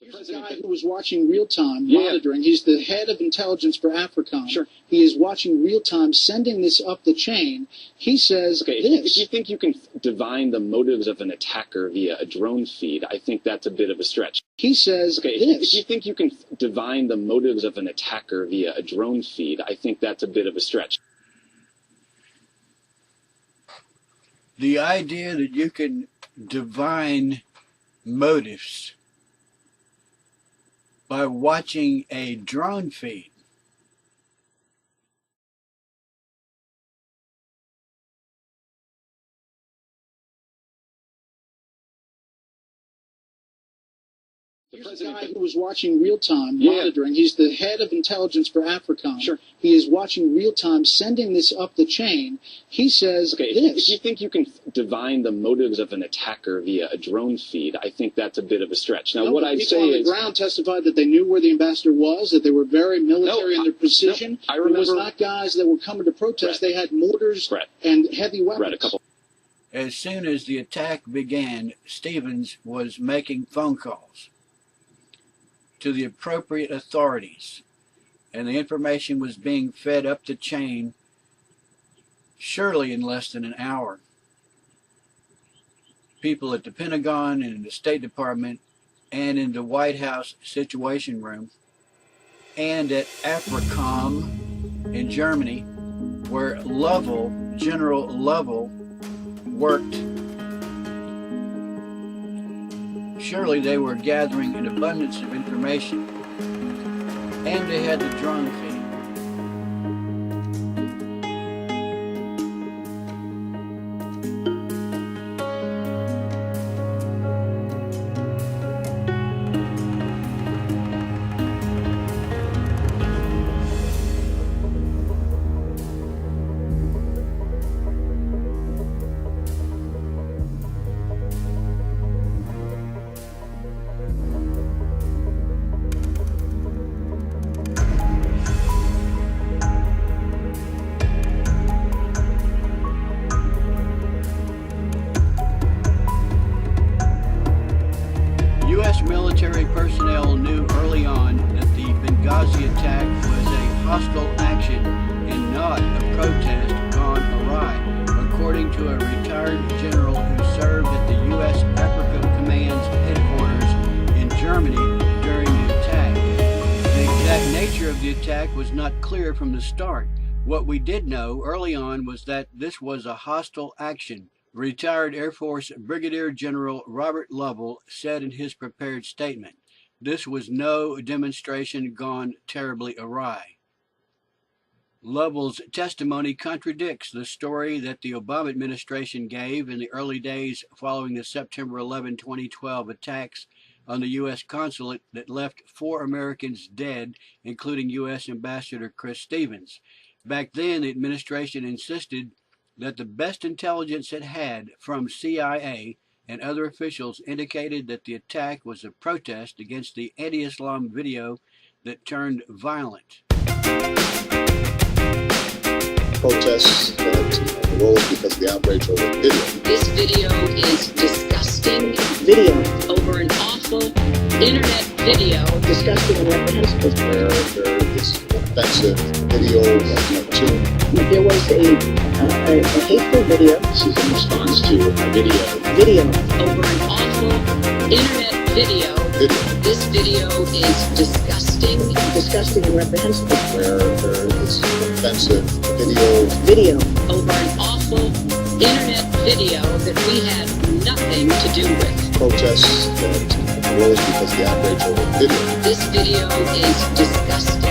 Here's a guy who was watching real-time monitoring. He's the head of intelligence for AFRICOM. Sure. He is watching real-time, sending this up the chain. He says If you think you can divine the motives of an attacker via a drone feed, I think that's a bit of a stretch. He says If you think you can divine the motives of an attacker via a drone feed, I think that's a bit of a stretch. The idea that you can divine motives by watching a drone feed. Here's a guy who was watching real-time monitoring. He's the head of intelligence for AFRICOM. Sure. He is watching real-time, sending this up the chain. He says If you think you can divine the motives of an attacker via a drone feed, I think that's a bit of a stretch. Now, what I'd say is, people on the ground testified that they knew where the ambassador was, that they were very military in their precision. I remember, it was not guys that were coming to protest. They had mortars and heavy weapons. As soon as the attack began, Stevens was making phone calls to the appropriate authorities, and the information was being fed up the chain surely in less than an hour. People at the Pentagon and in the State Department and in the White House Situation Room and at AFRICOM in Germany, where General Lovell worked. Surely they were gathering an abundance of information, and they had the drone feed. Military personnel knew early on that the Benghazi attack was a hostile action and not a protest gone awry, according to a retired general who served at the U.S. Africa Command's headquarters in Germany during the attack. The exact nature of the attack was not clear from the start. What we did know early on was that this was a hostile action. Retired Air Force Brigadier General Robert Lovell said in his prepared statement, "This was no demonstration gone terribly awry." Lovell's testimony contradicts the story that the Obama administration gave in the early days following the September 11, 2012 attacks on the U.S. consulate that left 4 Americans dead, including U.S. Ambassador Chris Stevens. Back then, the administration insisted that the best intelligence it had from CIA and other officials indicated that the attack was a protest against the anti-Islam video that turned violent. Protests that arose because of the outrage over the video. This video is disgusting. Video. Over an awful internet video. Disgusting and reprehensible. Where there is offensive video too. There was a hateful video. This is in response to a video. Video. Over an awful internet video. This video is disgusting. Disgusting and reprehensible. Where there is offensive video. Video. Over an awful internet video that we had nothing to do with. Protests that arose because of the outrage over the video. This video is disgusting.